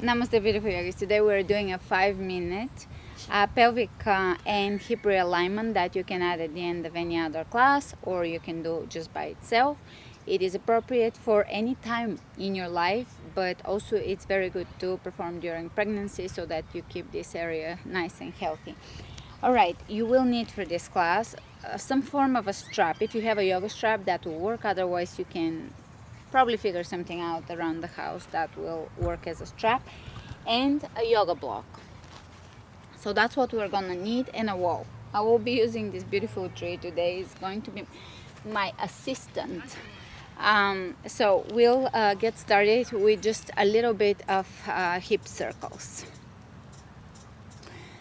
Namaste, beautiful yogis. Today we're doing a 5-minute pelvic and hip realignment that you can add at the end of any other class, or you can do just by itself. It is appropriate for any time in your life, but also it's very good to perform during pregnancy so that you keep this area nice and healthy. Alright, you will need for this class some form of a strap. If you have a yoga strap, that will work. Otherwise, you can probably figure something out around the house that will work as a strap, and a yoga block. So that's what we're gonna need, and a wall. I will be using this beautiful tree today. It's going to be my assistant. So we'll get started with just a little bit of hip circles.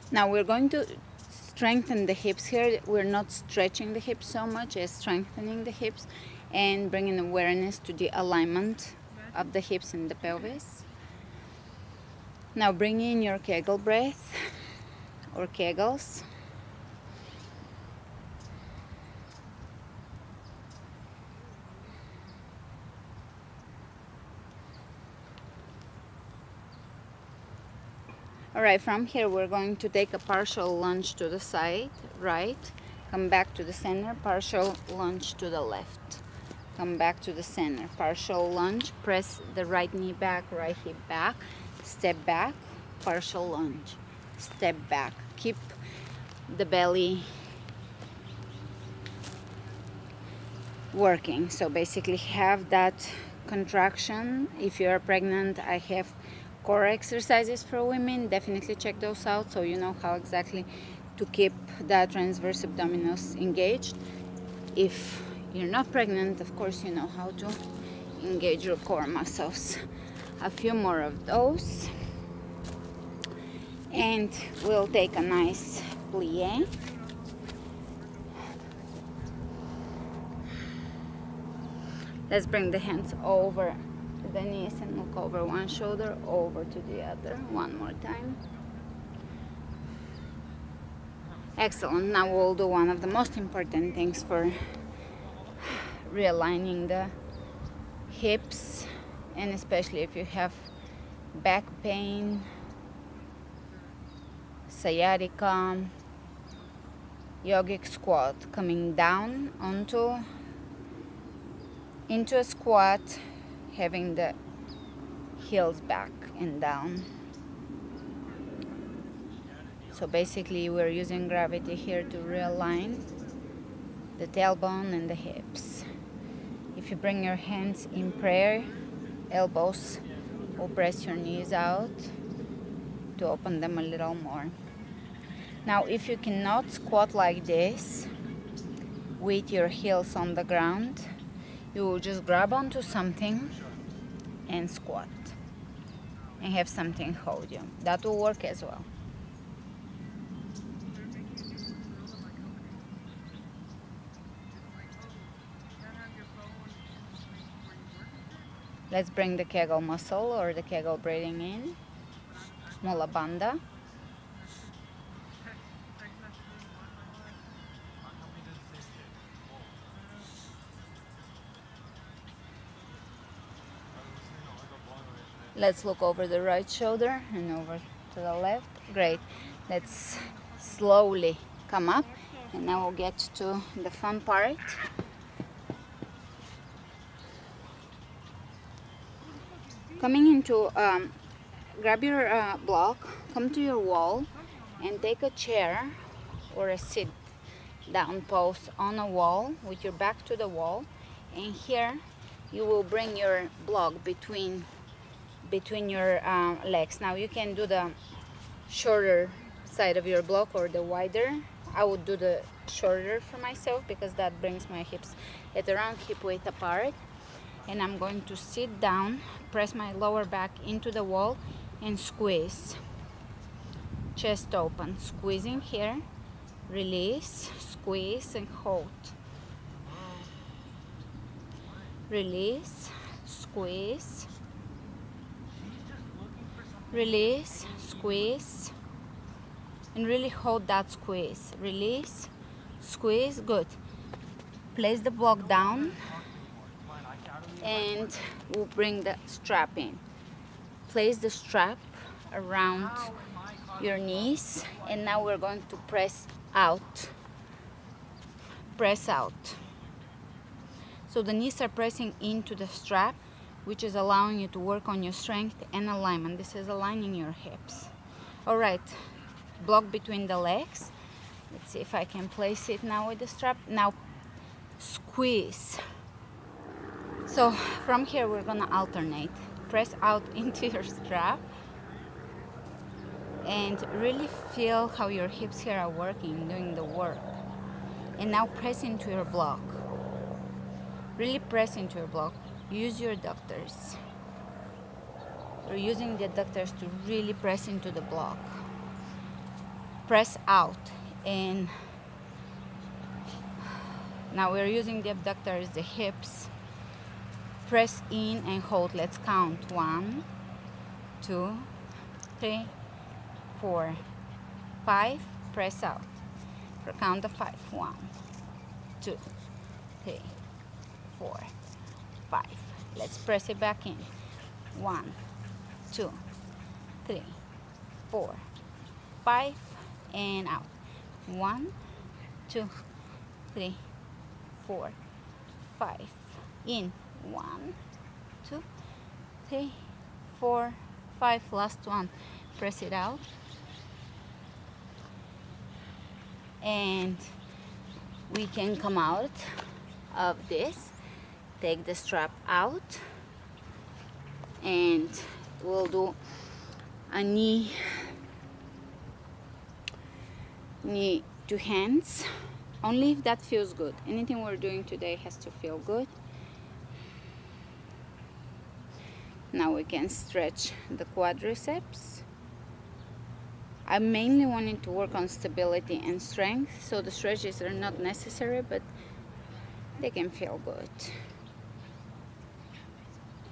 Now we're going to strengthen the hips here. We're not stretching the hips so much as strengthening the hips and bringing awareness to the alignment of the hips and the pelvis. Now bring in your Kegel breath or Kegels. Alright, from here we're going to take a partial lunge to the side, right, come back to the center, partial lunge to the left. Come back to the center, partial lunge, press the right knee back, right hip back, step back, partial lunge, step back. Keep the belly working. So basically have that contraction. If you are pregnant, I have core exercises for women. Definitely check those out so you know how exactly to keep that transverse abdominis engaged. If you're not pregnant, of course, you know how to engage your core muscles. A few more of those. And we'll take a nice plie. Let's bring the hands over the knees and look over one shoulder, over to the other. One more time. Excellent. Now we'll do one of the most important things for realigning the hips, and especially if you have back pain, sciatica. Yogic squat, coming down into a squat, having the heels back and down. So basically we're using gravity here to realign the tailbone and the hips. If you bring your hands in prayer, elbows will press your knees out to open them a little more. Now if you cannot squat like this with your heels on the ground, you will just grab onto something and squat and have something hold you. That will work as well. Let's bring the Kegel muscle or the Kegel breathing in. Mula Bandha. Let's look over the right shoulder and over to the left. Great. Let's slowly come up, and now we'll get to the fun part. Coming into, grab your block, come to your wall, and take a chair or a sit down pose on a wall with your back to the wall. And here you will bring your block between your legs. Now you can do the shorter side of your block or the wider. I would do the shorter for myself because that brings my hips at around hip width apart. And I'm going to sit down, press my lower back into the wall and squeeze. Chest open, squeezing here, release, squeeze and hold. Release, squeeze, release, squeeze, and really hold that squeeze. Release, squeeze, good. Place the block down and we'll bring the strap in. Place the strap around your knees, and now we're going to press out. Press out. So the knees are pressing into the strap, which is allowing you to work on your strength and alignment. This is aligning your hips. All right, block between the legs. Let's see if I can place it now with the strap. Now squeeze. So from here we're gonna alternate. Press out into your strap and really feel how your hips here are working, doing the work. And now press into your block. Really press into your block. Use your adductors. We're using the adductors to really press into the block. Press out, and now we're using the abductors, the hips. Press in and hold. Let's count. 1, 2, 3, 4, 5. Press out. For count of 5. 1, 2, 3, 4, 5. Let's press it back in. 1, 2, 3, 4, 5, and out. 1, 2, 3, 4, 5. In. 1, 2, 3, 4, 5. Last one. Press it out. And we can come out of this. Take the strap out, and we'll do a knee to hands, only if that feels good. Anything we're doing today has to feel good. Now we can stretch the quadriceps. I mainly wanted to work on stability and strength, so the stretches are not necessary, but they can feel good.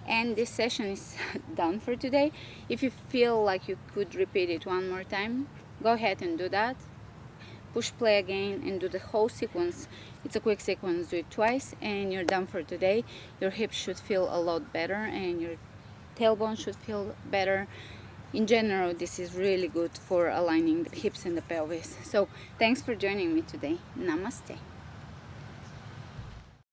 And this session is done for today. If you feel like you could repeat it one more time, go ahead and do that. Push play again and do the whole sequence. It's a quick sequence. Do it twice and you're done for today. Your hips should feel a lot better and your tailbone should feel better. In general, this is really good for aligning the hips and the pelvis. So thanks for joining me today. Namaste.